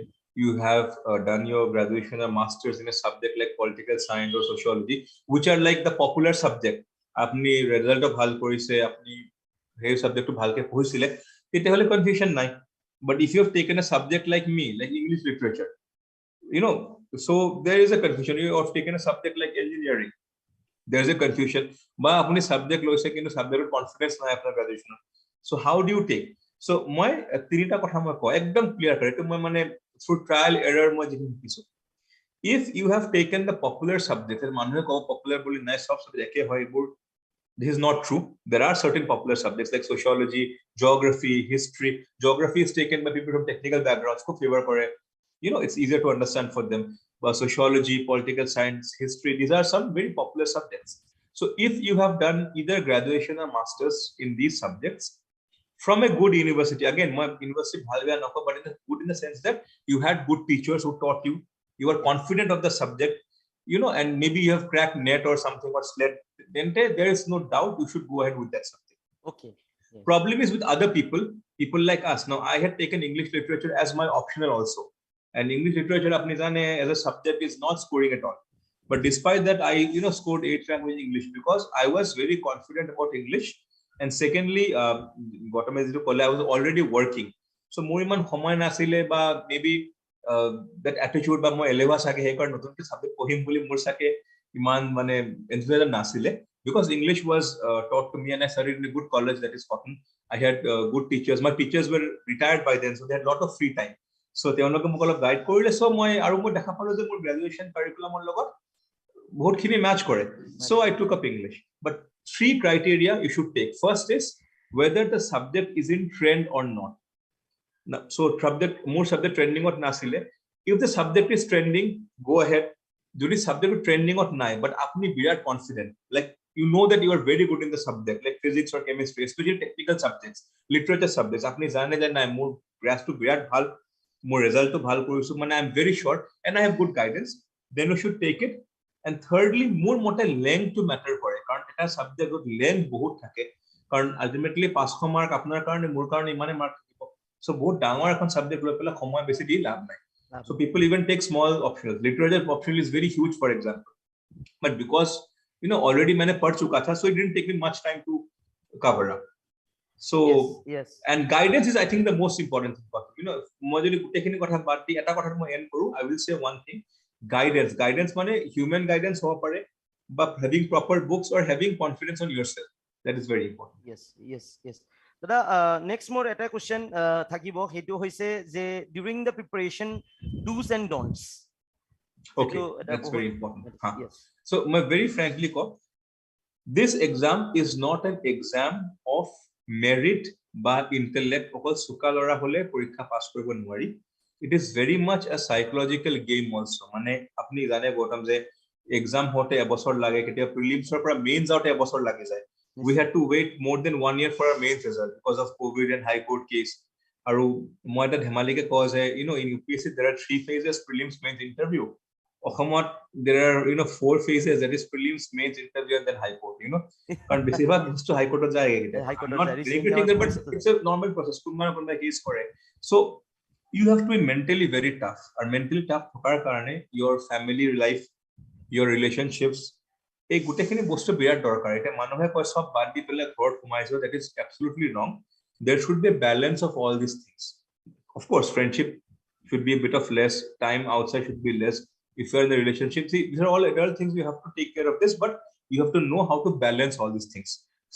you have done your graduation or masters in a subject like political science or sociology, which are like the popular subject, আপনি রেজাল্টও ভাল কৰিছে, আপনি সেই সাবজেক্টটো ভালকে পঢ়িছিলে, তেতিয়াহলে কনফিউজন নাই. But if you have taken a subject like me, like English literature, so there is a confusion. You have taken a subject like engineering, there is a confusion. Ba apni subject loise kintu subject confidence na apnar graduation. So how do you take? So moi tinita kotha moi ko ekdom clear kare to moi mane through trial error moi jekhin kisu. If you have taken the popular subject, er manhe ko popular boli nai sob subject eke hoy bor, this is not true. There are certain popular subjects like sociology, geography, history. Geography is taken by people from technical backgrounds ko favor kore, it's easier to understand for them. But sociology, political science, history, these are some very popular subjects. So if you have done either graduation or masters in these subjects from a good university, again my university bhalwe na ko, but good in the sense that you had good teachers who taught you, you are confident of the subject, and maybe you have cracked NET or something or SLET, then there is no doubt you should go ahead with that subject. Okay. Yeah. Problem is with other people like us. Now I had taken English literature as my optional also, and English literature apni jane as a subject is not scoring at all. But despite that, I scored 8th rank with English because I was very confident about English. And secondly, Gautam, as you call, I was already working, so more iman homoy nasile ba maybe that attitude বা মই এলেৱা সাকে হে কৰ নতুনকে subject পঢ়িম বুলি মোৰ সাকে ইমান মানে enthusiasm নাছিলে because English was taught to me and I studied in a good college that is Cotton. I had good teachers. My teachers were retired by then, so they had a lot of free time. So তেওঁলোকে মোক অলপ guide কৰিলে so মই আৰু মই দেখা পালো যে মোৰ গ্ৰেজুৱেচন কাৰিকুলামৰ লগত বহুতখিনি ম্যাচ কৰে so I took up English. But 3 criteria you should take. First is whether the subject is in trend or not. So more subject trending or nasile. If the subject is trending, go ahead. যদি subject trending or নাই, but আপনি বিরাট confident, like you know that you are very good in the subject, like physics or chemistry, especially technical subjects, literature subjects. আপনি জানে যে নাই মোৰ grasp to বিৰাট ভাল, মোৰ result to ভাল কৰিছো, মানে I am very sure and I have good guidance, then you should take it. And thirdly, মোৰ মতে length to matter কৰে, কাৰণ এটা subject length বহুত থাকে, কাৰণ ultimately 500 মাৰ্ক আপোনাৰ কাৰণে মোৰ কাৰণে ইমানে মাৰ্ক থাকিব, so বহুত ডাঙৰ এখন subject লৈ পেলাই সময় বেছি দি লাভ নাই. So people even take small options. Literature optional is very huge, for example. But because already मैंने पढ़ चुका था, so it didn't take me much time to cover up. So yes. And guidance is, I think, the most important thing. মই যদি গোটেইখিনি কথা বাদ দি এটা কথা মই end কৰো, I will say one thing. Guidance মানে human guidance হ'ব পাৰে, but having proper books or having confidence on yourself. That is very important. Yes. দাদা নেক্সট মোৰ এটা কোৱেশ্চন থাকিব, সেইটো হৈছে যে during the preparation do's and don'ts. Okay, that's very important. Yes. So my very frankly this exam is not an exam of merit বা intellect. অকল চোকা লৰা হলে পৰীক্ষা পাছ কৰিব নোৱাৰি. It is very much a psychological game also. মানে আপনি জানে গৌতম যে exam হতে এবছৰ লাগে, কেতিয়া prelims ৰ পৰা mains আউট এবছৰ লাগি যায়. We had to wait more than 1 year for our mains result because of COVID and high court case. Aru moi eta dhemalike cause hai, in UPSC there are 3 phases: prelims, mains, interview. Okhomot there are 4 phases, that is prelims, mains, interview and then high court. Karon besibag to high court jayega eta. Not critical, but it's a normal process. Kunna case kore. So you have to be mentally very tough. And mentally tough hokar karone your family life, your relationships, এই গুটেখিনি বস্তু বিৰাট দৰকাৰ. এটা মানুহে কয় সব বাদ দি পেলাই ঘৰত সোমাইছো, that is absolutely wrong. There should be a balance of all these things. Of course, friendship should be a bit of less, time outside should be less. If you're in a relationship, see, these are all adult things, you have to take care of this, but you have to know how to balance all these things.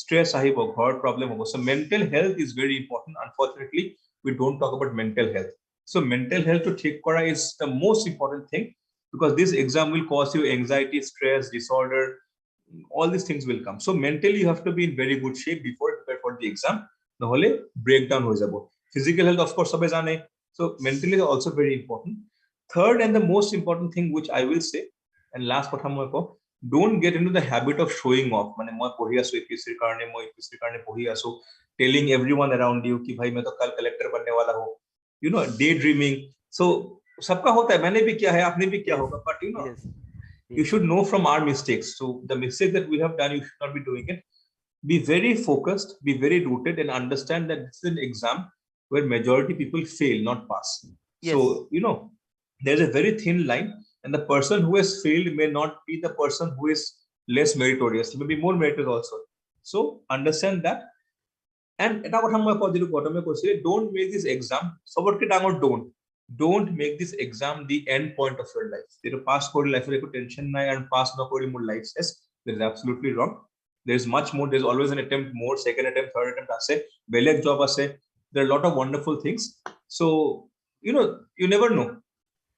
Stress ahibo, ghar problem hobo. So mental health is very important. Unfortunately, we don't talk about mental health. So mental health to take kora is the most important thing, because this exam will cause you anxiety, stress, disorder, all these things will come. So mentally you have to be in very good shape before prepare for the exam. Nohole breakdown hoye jabo. Physical health of course sabai jane, so mentally is also very important. Third and the most important thing which I will say, and last kotha moi ko, don't get into the habit of showing off. Mane moi pohi asu APSC karone, moi APSC karone pohi asu, telling everyone around you ki bhai main to kal collector banne wala hu, daydreaming. So sabka hota hai, maine bhi kiya hai, aapne bhi kiya hoga, but you should know from our mistakes. So the mistake that we have done, you should not be doing it. Be very focused, be very rooted, and understand that this is an exam where majority people fail, not pass. Yes. So there's a very thin line, and the person who has failed may not be the person who is less meritorious. He may be more meritorious also. So understand that. And don't make this exam don't make this exam the end point of your life. There are pass for life tension and pass no more life says that is absolutely wrong. There is much more. There's always an attempt more, second attempt, third attempt. Beleg job there are a lot of wonderful things. So you never know.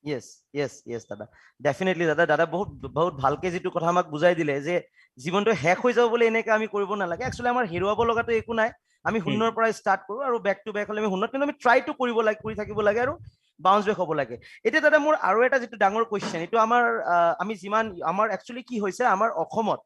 Yes dada, definitely dada বহুত ভালকে যেটো কথা আমাক বুজাই দিলে যে জীবনটো hack হৈ যাব বলে এনেকে আমি কৰিব নালাগে. একচুয়ালি আমাৰ হেৰুৱাব লগাটো একো নাই, আমি শূন্যৰ পৰা ষ্টাৰ্ট কৰো আৰু বেক টু বেক হলে আমি শূন্যত, কিন্তু আমি ট্ৰাই টু কৰিব লাগে, কৰি থাকিব লাগে আৰু বাউন্স বেক হ'ব লাগে. এতিয়া দাদা মোৰ আৰু এটা যেটো ডাঙৰ কোৱেশ্চন, এটো আমাৰ আমি যিমান আমাৰ একচুয়ালি কি হৈছে আমাৰ অসমত,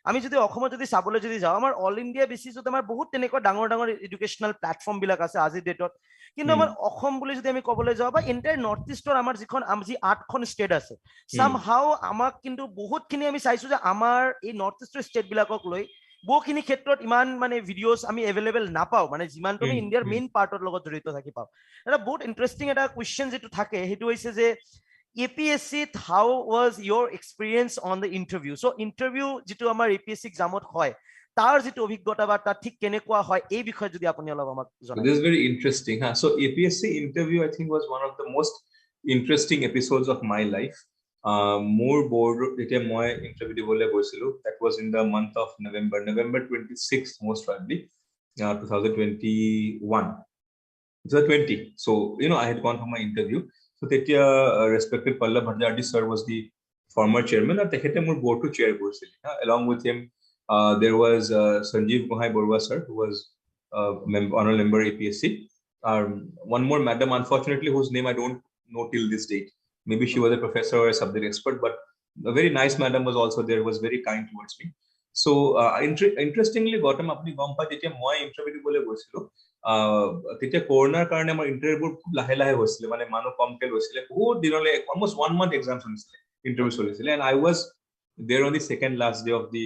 আমি যদি অসমত যদি চাবলৈ যদি যাওঁ, আমাৰ অল ইণ্ডিয়া বেচিছত আমাৰ বহুত তেনেকুৱা ডাঙৰ ডাঙৰ এডুকেশ্যনেল প্লেটফৰ্ম বিলাক আছে আজিৰ ডেটত, কিন্তু আমাৰ অসম বুলি যদি আমি ক'বলৈ যাওঁ বা এন্টায়াৰ নৰ্থ ইষ্টৰ আমাৰ যিখন যি 8খন ষ্টেট আছে, সামহাও আমাক কিন্তু বহুতখিনি আমি চাইছো যে আমাৰ এই নৰ্থ ইষ্টৰ ষ্টেট বিলাকক লৈ বহুখিনি ক্ষেত্ৰত ইমান মানে ভিডিঅ'ছ আমি এভেইলেবল নাপাওঁ, মানে যিমানটো আমি ইণ্ডিয়াৰ মেইন পাৰ্টৰ লগত জড়িত থাকি পাওঁ. এটা বহুত ইণ্টাৰেষ্টিং এটা কুৱেশ্যন যেটো থাকে সেইটো হৈছে যে APSC, how was your experience on the interview? So interview যেটো আমাৰ APSC examত হয়, তাৰ যেটো অভিজ্ঞতা বা তাৰ ঠিক কেনেকুৱা হয় এই বিষয়ে যদি আপুনি অলপ আমাক জনায়. This is very interesting. So APSC interview I think was one of the most interesting episodes of my life. More board যেতিয়া মই ইন্টাৰভিউ দিবলৈ গৈছিলো, that was in the month of November 26th most probably 2021. 2020. So I had gone for my interview. So তেতিয়া respected Pallab Bhattacharya sir was the former chairman, and tekhete মোৰ board to chair কৰিছিল. Along with him there was Sanjeev Gohai Borwa sir, who was honorable member APSC. One more madam, unfortunately, whose name I don't know till this date. Maybe she was a professor or a subject expert, but a very nice madam was also there, was very kind towards me. So interestingly, Gautam, apni gompa jetia moi interview dibole goisilo, tetia corona karone amar interview khub lahe lahe hoisile, mane manu komke hoisile, bahut dinole almost 1 month exam hoisile, interview hoisile, and I was there on the second last day of the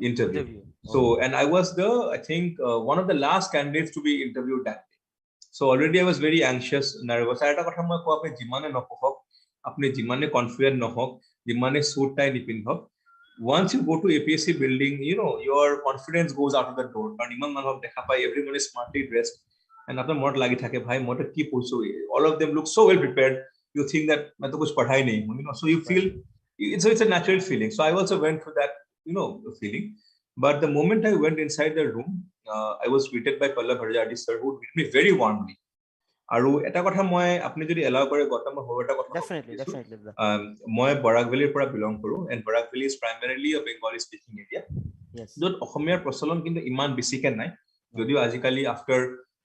interview. So and I was I think one of the last candidates to be interviewed that day. So already I was very anxious, nervous. Eta kotha moi ko apni jimane nohok, apni jimane confident nohok, jimane suit tie nipinhok, once you go to APSC building, your confidence goes out of the door. Karon iman manhok dekha pai, everyone is smartly dressed, and apnar mot lagi thake bhai moi ta ki pursu, all of them look so well prepared. You think that main to kuch padhai nahi, so you feel it's a natural feeling. So I also went through that feeling. But the moment I went inside the room, I was greeted by Pallab Bhattacharya sir, who greeted me very warmly. Aru eta kotha moi apni jodi allow kore Gautam hor eta kotha definitely moi Barak Valley pora belong koru, and Barak Valley is primarily a Bengali speaking area. Yes, jot Assamese prosolon kintu iman besike nai, jodio ajikali after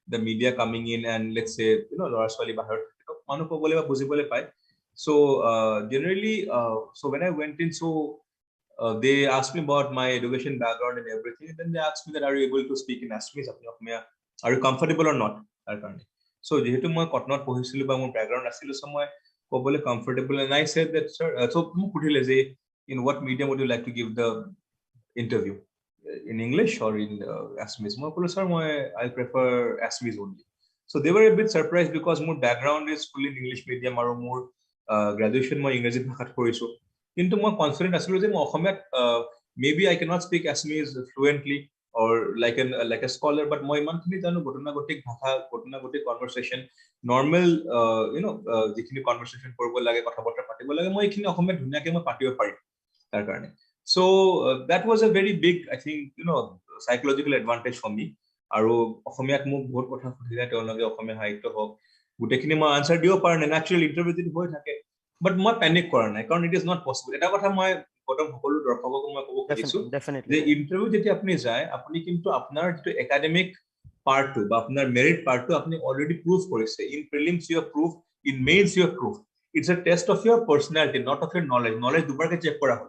the media coming in and let's say lora swali bahar manu kobole ba bujibole pai. So generally so when I went in, so they asked me about my education background and everything, and then they asked me that, are you able to speak in Assamese? Are you comfortable or not? So jehetu moi Cottonot pohisilu ba mon background asilu, so moi kobole comfortable, and I said that sir, so mu kuthile je in what medium would you like to give the interview, in English or in Assamese? Moi kolu sir I prefer Assamese only. So they were a bit surprised because my background is fully in English medium, aru more graduation moi English bhashat korisu. Into more confident asilo je maybe I cannot speak Assamese fluently or like a scholar, but moi man khini janu gotona gotik bhasha, gotona gotik conversation, normal jikhini conversation korbo lage, kotha batra patibo lage, moi khini Assamese dhunia ke moi patibo pari tar karone. So that was a very big, I think, psychological advantage for me. Aru Assamese mu bahut kotha khudile teologe Assamese sahitya hok gutekhini moi answer dio parne, natural interview jodi hoy thake, but মই panic কৰা নাই, কাৰণ it is not possible. এটা কথা মই গৌতম সকলো দৰ্শকক মই ক'ব খুজিছো যে ইন্টাৰভিউ যেতিয়া আপুনি যায়, আপুনি কিন্তু আপোনাৰ যেটো একাডেমিক পাৰ্টটো বা আপোনাৰ মেৰিট পাৰ্টটো আপুনি অলৰেডি প্ৰুভ কৰিছে. In prelims you have proved, in mains you have proved. It's a test of your personality, not of your knowledge. Knowledge দুবাৰকে চেক কৰা হ'ল.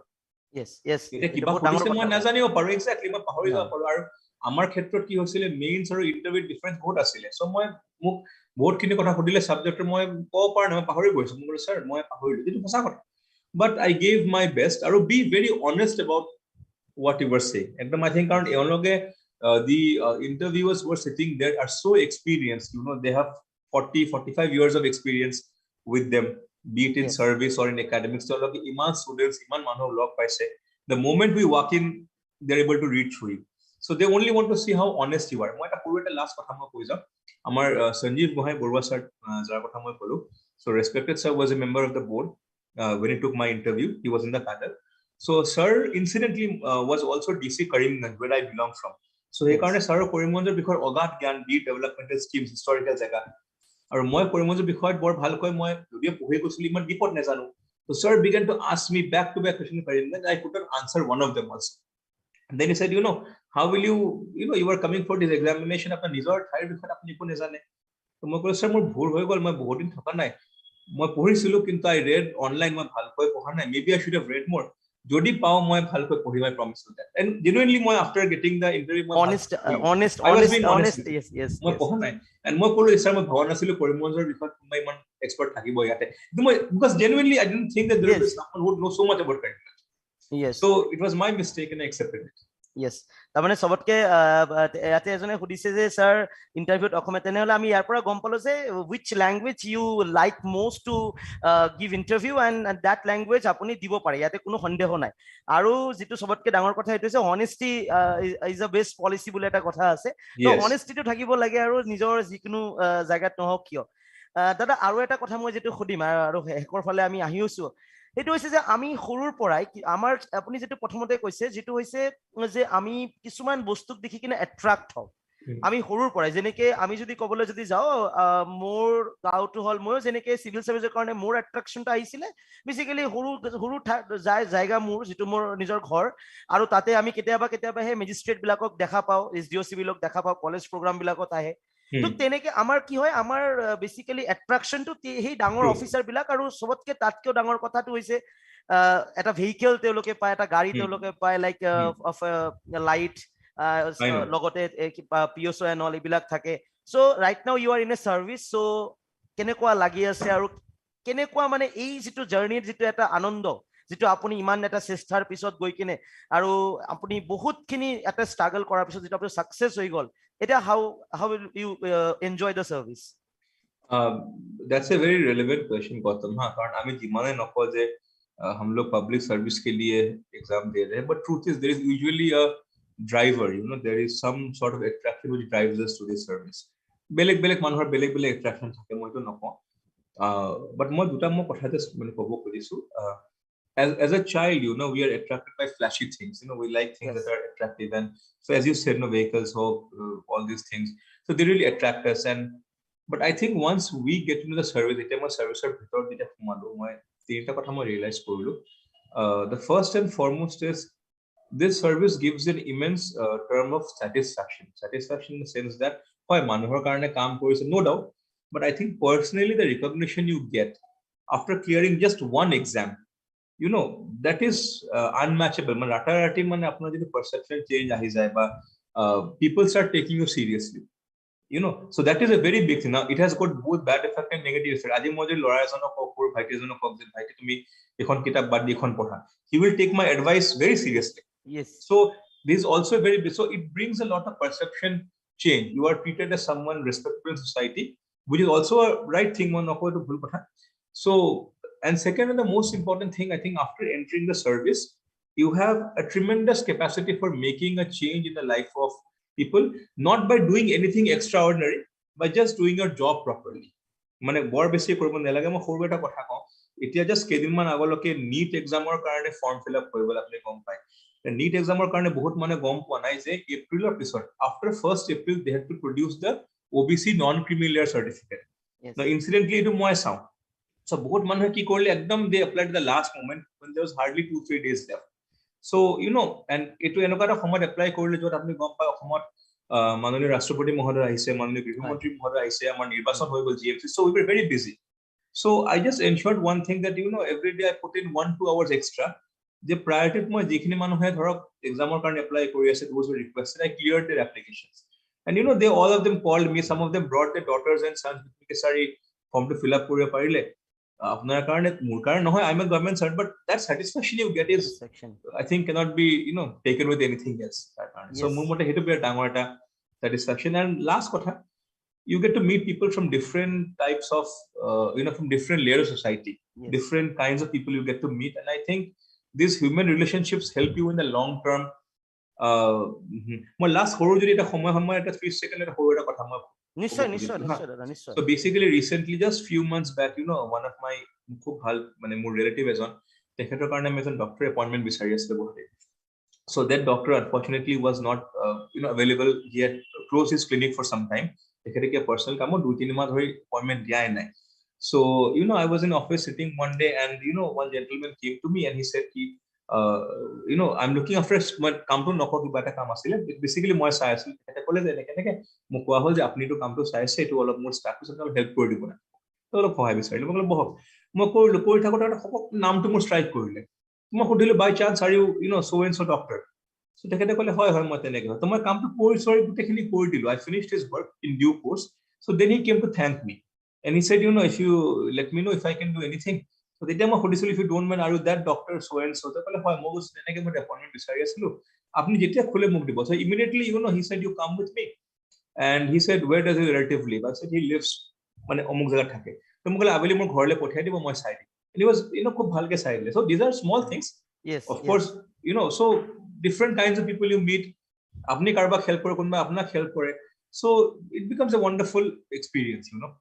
yes এটা কিবা কৰিছে মই নাজানিব পাৰো, এক্স্যাক্টলি মই পাহৰি যাব পাৰো। আৰু আমাৰ ক্ষেত্ৰত কি হৈছিল, মেইনছ আৰু ইন্টাৰভিউ ডিফাৰেন্স বহুত আছিল। সো মই মোক বহুত খিনি কথা সুধিলে সাবজেক্টৰ, মই ক'ব পৰা নাই, মই পাহৰি গৈছো। মই কৈছো স্যাৰ মই পাহৰিলো, কিন্তু সঁচা কথা। But I gave my best, and be very honest about what you were saying. And I think the interviewers who were sitting there are so experienced. They have 40-45 years of experience with them, be it in service or in academics. So iman students, iman manho log paise. The moment we walk in, they're able to read through you. So they only want to see how honest you are. Moi eta pureta last kotha moi koisa. Amar Sanjeev Gohai Borwa sir jar kotha moi kolu. So respected sir was a member of the board. When he took my interview, he was in the panel. So sir incidentally was also DC Karimganj, where I belong from. So he karone sir Karimganjor bikhoy ogat gyan, be developmental schemes, historical jaga. Aru moi Karimganjor bikhoy bor bhal koi moi jodio pohi gosili iman dipot nezanu. So sir began to ask me back to back question Karimganj. I couldn't answer one of them also. And then he said, how will you are coming for this examination, apna nijor thair bikhoy apni ko nezane. So moi kolu sir mor bhul hoy gol, moi bahut din thoka nai, মই পঢ়িছিলো, কিন্তু I read online, মই ভালকৈ পঢ়া নাই. Maybe I should have read more. যদি পাও মই ভালকৈ পঢ়িম, I promise you that. And genuinely মই after getting the interview, honest yes মই পঢ়া নাই। And মই কলো স্যাৰ মই ভাবা নাছিলো কৰিমগঞ্জৰ বিষয়ত কোনোবা ইমান এক্সপাৰ্ট থাকিব ইয়াতে, কিন্তু মই because genuinely I didn't think that there was someone who would know so much about Karimganj. Yes, so it was my mistake and I accepted it. Yes, তাৰমানে সবতকে ইয়াতে এজনে সুধিছে যে স্যাৰ ইন্টাৰভিউত অসমে, তেনেহলে আমি ইয়াৰ পৰা গম পালো যে which language you like most to give interview, and that language আপুনি দিব পাৰে, ইয়াতে কোনো সন্দেহ নাই। আৰু যেটো সবতকে ডাঙৰ কথা এটো হৈছে honesty is a best policy বুলি এটা কথা আছে। তো honesty টো থাকিব লাগে, আৰু নিজৰ যিকোনো জায়গাত নহওক কিয়। দাদা আৰু এটা কথা মই যেটো খুদিম আৰু হেকৰ ফালে আমি আহিছো সেইটো হৈছে যে আমি সৰুৰ পৰাই আমাৰ আপুনি যেটো প্ৰথমতে কৈছে যেটো হৈছে যে আমি কিছুমান বস্তুক দেখি কিনে এট্ৰাক্ট হওঁ আমি সৰুৰ পৰাই যেনেকে আমি যদি কবলৈ যদি যাও মোৰ গাওটো হল মই যেনেকে সিভিল সাৰ্ভিসেৰ কাৰণে মোৰ এট্ৰাকশনটা আহিছিলে বেসিক্যালি সৰু সৰু জায়গা মোৰ যেটো মোৰ নিজৰ ঘৰ আৰু তাতে আমি কেতিয়াবা হে মেজিস্ট্ৰেট বিলাকক দেখা পাও এসডিও সিভিলক দেখা পাও কলেজ প্ৰগ্ৰাম বিলাকত আহে তো তেনেকে আমাৰ কি হয় আমাৰ বেসিক্যালি এট্ৰাকশনটো সেই ডাঙৰ অফিচাৰ বিলাক আৰু সবতকে তাতকেও ডাঙৰ কথাটো হৈছে এটা ভেহিকল তেওঁলোকে পায় এটা গাড়ী তেওঁলোকে পায় লাইক অফ লাইট লগতে পিওস এণ্ড অল এইবিলাক থাকে so right now you are in a service so কেনেকুৱা লাগি আছে আৰু কেনেকুৱা মানে এই যেটো জাৰ্নিৰ যেটো এটা আনন্দ যেটো আপুনি ইমান এটা চেষ্টাৰ পিছত গৈ কিনে আৰু আপুনি বহুতখিনি এটা ষ্ট্ৰাগল কৰাৰ পিছত যেটো আপুনি সাকসেস হৈ গল এটা how will you enjoy the service? That's a very relevant question, Gautam. हाँ, कारण आमी जिमाने नको जे हम लोग public service के लिए exam दे रहे हैं, but truth is there is usually a driver, you know, there is some sort of attraction which drives us to this service. बेलेग মানুহৰ বেলেগ attraction থাকে মই তো নকওঁ but মই দুটা মই কথা just মানে ক'ব খুজিছো as a child, you know, we are attracted by flashy things, you know, we like things that are attractive, and so as you said, no vehicles or all these things, so they really attract us. And but I think once we get into the service, এটা মই serviceৰ ভিতৰত যেতিয়া সোমালো মই তিনিটা কথা মই realize কৰিলো. The first and foremost is this service gives an immense term of satisfaction in the sense that hoy manuhor karone kaam korise, no doubt, but I think personally the recognition you get after clearing just one exam, you know, that is unmatchable. Man ratarati man apnar jodi perception change ahi jay ba people start taking you seriously, you know, so that is a very big thing. Now it has got both bad effect and negative effect. Aji moi jodi lora ejonok kokor bhaiti ejonok kok je bhaiti tumi ekhon kitab bad di ekhon podha, he will take my advice very seriously. Yes. So this is also very big, so it brings a lot of perception change. You are treated as someone respectable in society, which is also a right thing. Mon noko to bhul kotha. So, and second and the most important thing, I think after entering the service, you have a tremendous capacity for making a change in the life of people, not by doing anything extraordinary, by just doing your job properly. Mane bor beshi koribo nalage. Moi horu eta kotha kau, etia just kedin man agoloke NEET examor karone form fill up koribole apni gom pai. The NEET examor karone bahut mane gom poa nai je April episode after 1st April they have to produce the OBC non-creamy layer certificate. Yes. Now incidentally etu moi sao, so bahut manhe ki korle ekdom they applied at the last moment when there was hardly 2-3 days left. So you know, and etu enoka ta somot apply korle jot apni gom pai somot manonio rashtrapati mohoday ahise, manonio griho mantri mohoday ahise, amar nirbachon hoy gol GMC, so we were very busy. So I just ensured one thing that, you know, every day I put in 1-2 hours extra. The priority moi jekhini manuhe dhorok examor karone apply kori ase, those were requested, I cleared their applications. And you know, they all of them called me, some of them brought their daughters and sons with me ke sari form to fill up koriya parile apnar karone mur karone nohoy, I'm a government servant, but that satisfaction you get is I think cannot be, you know, taken with anything else. So mur mote hetu be dangor eta satisfaction. And last kotha, you get to meet people from different types of you know, from different layers of society. Different kinds of people you get to meet, and I think these human relationships help you in the long term. My last horu jodi eta somoy eta 3 second eta horu eta kotha moi nishoy. So basically recently just few months back, you know, one of my khub bhal mane mur relative ejon tekhetor karone me ejon doctor appointment bisari asile bohote. So that doctor unfortunately was not you know, available. He had closed his clinic for some time. Tekhete ke personal kamo 2-3 mah dhori appointment diya nai. So you know, I was in office sitting one day, and you know, one gentleman came to me and he said ki you know, I'm looking after কাম to noko kiba eta কাম asile, basically moi sai asil eta kole je eneke mo koa hol je apni to কাম to sai ase etu olop mor status eta help kori dibo na, to olop hoy bisarilo mo kole bohok mo korilu kori thakota eta hokok naam to mor strike korile mo kodilu by chance are you know, so and so doctor. So tekhete kole hoy moi teneke to moi কাম to kori sorry gutekhini kori dilu. I finished his work in due course. So then he came to thank me. And he said, you know, if you let me know if I can do anything. So the time if you don't mind, are you that doctor so and so? So I said, appointment bisari asilu. Apni jetia khule muk dibo. So immediately, you know, he said, you come with me. And he said, where does his relative live? I said, he lives mane omuk jaga thake. So mukole abeli mor ghorle pothai dibo moi side. And he was, you know, khub bhalke side. So these are small things. Yes. Of course, you know, so different kinds of people you meet. Apni karba help kore, kunba apna help kore. So it becomes a wonderful experience, you know.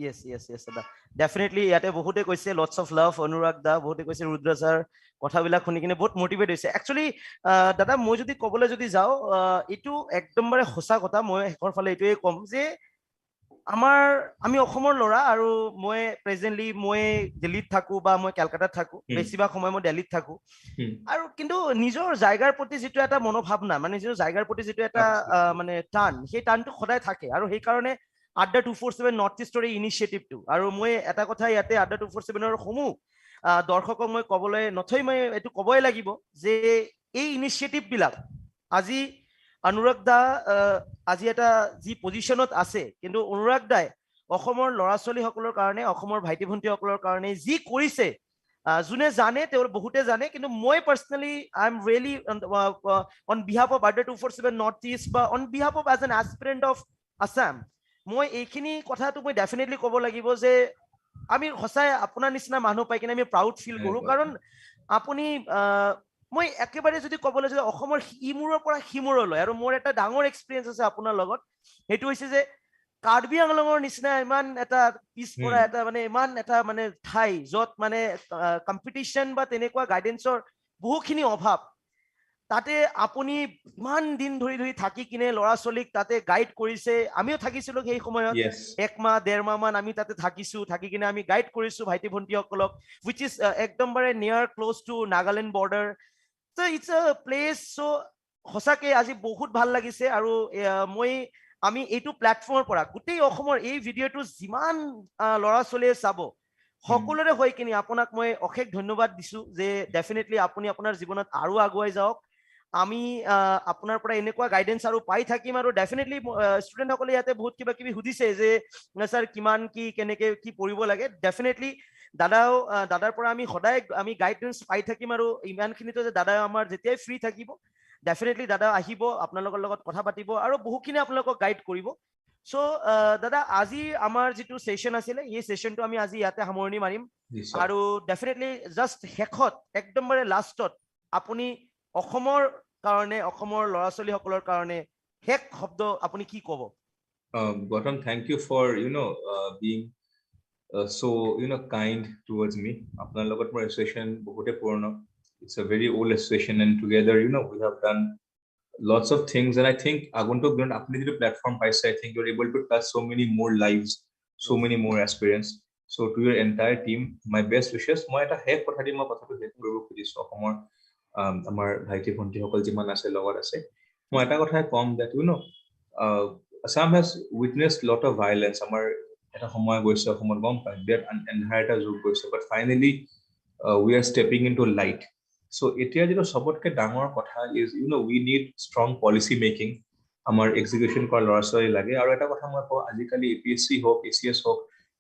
Yes, দাদা definitely ইয়াতে বহুতে কৈছে lots of love Anurag দা, বহুতে কৈছে ৰুদ্ৰ sir কথাবিলাক শুনি কিনে বহুত মটিভেট হৈছে। একচুৱেলি দাদা মই যদি ক'বলৈ যদি যাওঁ এইটো একদমবাৰে সঁচা কথা, মই শেষৰ ফালে এইটোৱে ক'ম যে আমি অসমৰ ল'ৰা আৰু মই প্ৰেজেন্টলি মই দিল্লীত থাকো বা মই কলকাতাত থাকো, বেছিভাগ সময় মই দিল্লীত থাকো, আৰু কিন্তু নিজৰ জায়গাৰ প্ৰতি যিটো এটা মনোভাৱনা মানে নিজৰ জায়গাৰ প্ৰতি যিটো এটা মানে টান, সেই টানটো সদায় থাকে। আৰু সেইকাৰণে আড্ডা 247 নৰ্থ ইষ্টৰ এই ইনিচিয়েটিভটো, আৰু মই এটা কথা ইয়াতে আড্ডা 247ৰ সমূহ দৰ্শকক মই ক'বলৈ নথৈ মই এইটো ক'বই লাগিব যে এই ইনিচিয়েটিভ বিলাক আজি অনুৰাগ দা আজি এটা যি পজিশ্যনত আছে, কিন্তু অনুৰাগ দাই অসমৰ ল'ৰা ছোৱালীসকলৰ কাৰণে, অসমৰ ভাইটি ভণ্টিসকলৰ কাৰণে যি কৰিছে, যোনে জানে তেওঁ বহুতে জানে, কিন্তু মই personally I am really on behalf of Adda 247 North East বা on behalf of as an aspirant of Assam, মই এইখিনি কথাটো মই ডেফিনেটলি ক'ব লাগিব যে আমি সঁচাই আপোনাৰ নিচিনা মানুহ পাই কিনে আমি প্ৰাউড ফিল কৰো। কাৰণ আপুনি মই একেবাৰে যদি ক'বলৈ যাওঁ অসমৰ ইমূৰৰ পৰা সিমূৰলৈ, আৰু মোৰ এটা ডাঙৰ এক্সপিৰিয়েঞ্চ আছে আপোনাৰ লগত, সেইটো হৈছে যে কাৰ্বি আংলঙৰ নিচিনা ইমান এটা পিছপৰা এটা মানে ইমান এটা মানে ঠাই য'ত মানে কম্পিটিশ্যন বা তেনেকুৱা গাইডেন্সৰ বহুখিনি অভাৱ, তাতে আপুনি ইমান দিন ধৰি থাকি কিনে ল'ৰা ছোৱালীক তাতে গাইড কৰিছে। আমিও থাকিছিলো সেই সময়ত, 1 মাহ 1.5 মাহ মান আমি তাতে থাকিছো, থাকি কিনে আমি গাইড কৰিছো ভাইটি ভণ্টিসকলক, which is একদমবাৰে near close to Nagaland border. So' it's a place. So' সঁচাকে আজি বহুত ভাল লাগিছে। আৰু আমি এইটো প্লেটফৰ্মৰ পৰা গোটেই অসমৰ এই ভিডিঅ'টো যিমান ল'ৰা ছোৱালীয়ে চাব, সকলোৰে হৈ কিনে আপোনাক মই অশেষ ধন্যবাদ দিছো যে ডেফিনেটলি আপুনি আপোনাৰ জীৱনত আৰু আগুৱাই যাওক। আমি আপোনাৰ পৰা এনেকুৱা গাইডেন্স আৰু পাই থাকিম। আৰু ডেফিনেটলি ষ্টুডেণ্টসকলে ইয়াতে বহুত কিবা কিবি সুধিছে যে ছাৰ কিমান কি কেনেকে কি পঢ়িব লাগে। ডেফিনেটলি দাদাৰ পৰা আমি সদায় আমি গাইডেন্স পাই থাকিম। আৰু ইমানখিনিতো যে দাদা আমাৰ যেতিয়াই ফ্ৰী থাকিব ডেফিনেটলি দাদা আহিব, আপোনালোকৰ লগত কথা পাতিব আৰু বহুখিনি আপোনালোকক গাইড কৰিব। চ' দাদা আজি আমাৰ যিটো ছেশ্যন আছিলে, এই ছেশ্যনটো আমি আজি ইয়াতে সামৰণি মাৰিম। আৰু ডেফিনেটলি জাষ্ট শেষত একদমবাৰে লাষ্টত আপুনি অসমৰ কাৰণে, অসমৰ ল'ৰা ছোৱালীসকলৰ কাৰণে শেষ শব্দ আপুনি কি ক'ব? Gautam, thank you for being so kind towards me. Apnar logot more association bahute purana. It's a very old association, and together we have done lots of things. And I think aguntok don apni jeto platform paise, I think you're able to touch so many more lives, so many more aspirants. So to your entire team, my best wishes. Moi eta hek kotha di moi kotha to hek koribo khujis Assam আমাৰ ভাইটি ভণ্টিসকল যিমান আছে লগত আছে, মই এটা কথাই কম that Assam has witnessed lot of violence. আমাৰ এটা সময় গৈছে অসমত গম পায় that এন্ধাৰ এটা যুগ গৈছে, but finally we are stepping into light. So এতিয়া যেটা সবতকে ডাঙৰ কথা is we need strong policy making. আমাৰ execution কৰা ল'ৰা ছোৱালী লাগে। আৰু এটা কথা মই কওঁ, আজিকালি APSC হওক, ACS হওক,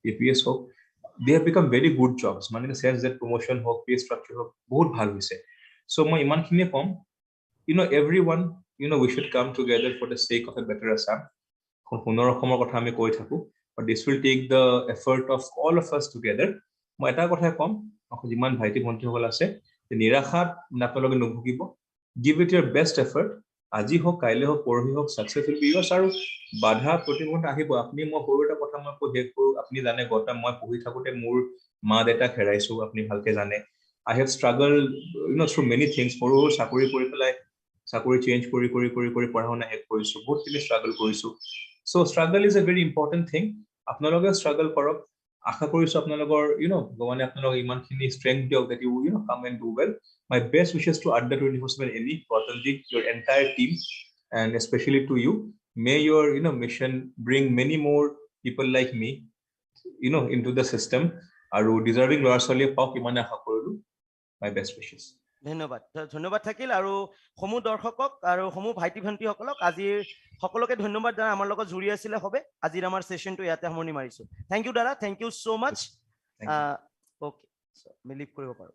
APS হওক, they have become very good jobs. মানে in the sense that promotion হওক, pay structure হওক বহুত ভাল হৈছে। So মই ইমানখিনিয়ে কম, everyone, we should come together for the sake of a better Assam. সোণৰ অসমৰ কথা আমি কৈ থাকো, but this will take the effort of all of us together. মই এটা কথাই কম, যিমান ভাইটি ভণ্টিসকল আছে, নিৰাশাত আপোনালোকে নুভুগিব, give it your best effort. আজি হোক, কাইলৈ হোক, পৰহি হোক, success will be yours. আৰু বাধা প্ৰতিবন্ধ আহিব। আপুনি মই সৰু এটা কথা মই কৈ শেষ কৰো, আপুনি জানে গৌতম, মই পঢ়ি থাকোতে মোৰ মা দেউতাক হেৰাইছো, আপুনি ভালকে জানে। I have struggled through many things. সৰু চাকৰি কৰি পেলাই চাকৰি চেঞ্জ কৰি পঢ়া শুনা শেষ কৰিছো, বহুতখিনি struggle কৰিছো। So struggle is a very important thing. আপোনালোকে struggle কৰক। আশা কৰিছো আপোনালোকৰ ভগৱানে আপোনালোকক ইমানখিনি strength দিয়ক that you come and do well. My best wishes to Adda 24/7 Eli, Gautamji, your entire team, and especially to you. May your mission bring many more people like me into the system. আৰু deserving ল'ৰা ছোৱালীয়ে পাওক, ইমানে আশা কৰিলো। My best wishes. ধন্যবাদ থাকিল। আৰু সমূহ দৰ্শকক আৰু সমূহ ভাইটি ভণ্টিসকলক আজিৰ সকলোকে ধন্যবাদ জনাই আমাৰ লগত জুৰি আছিলে হবে। আজিৰ আমাৰ ছেশ্যনটো ইয়াতে সামৰণি মাৰিছো। থেংক ইউ দাদা, thank you so' mass. Okay, আমি লিভ কৰিব পাৰো।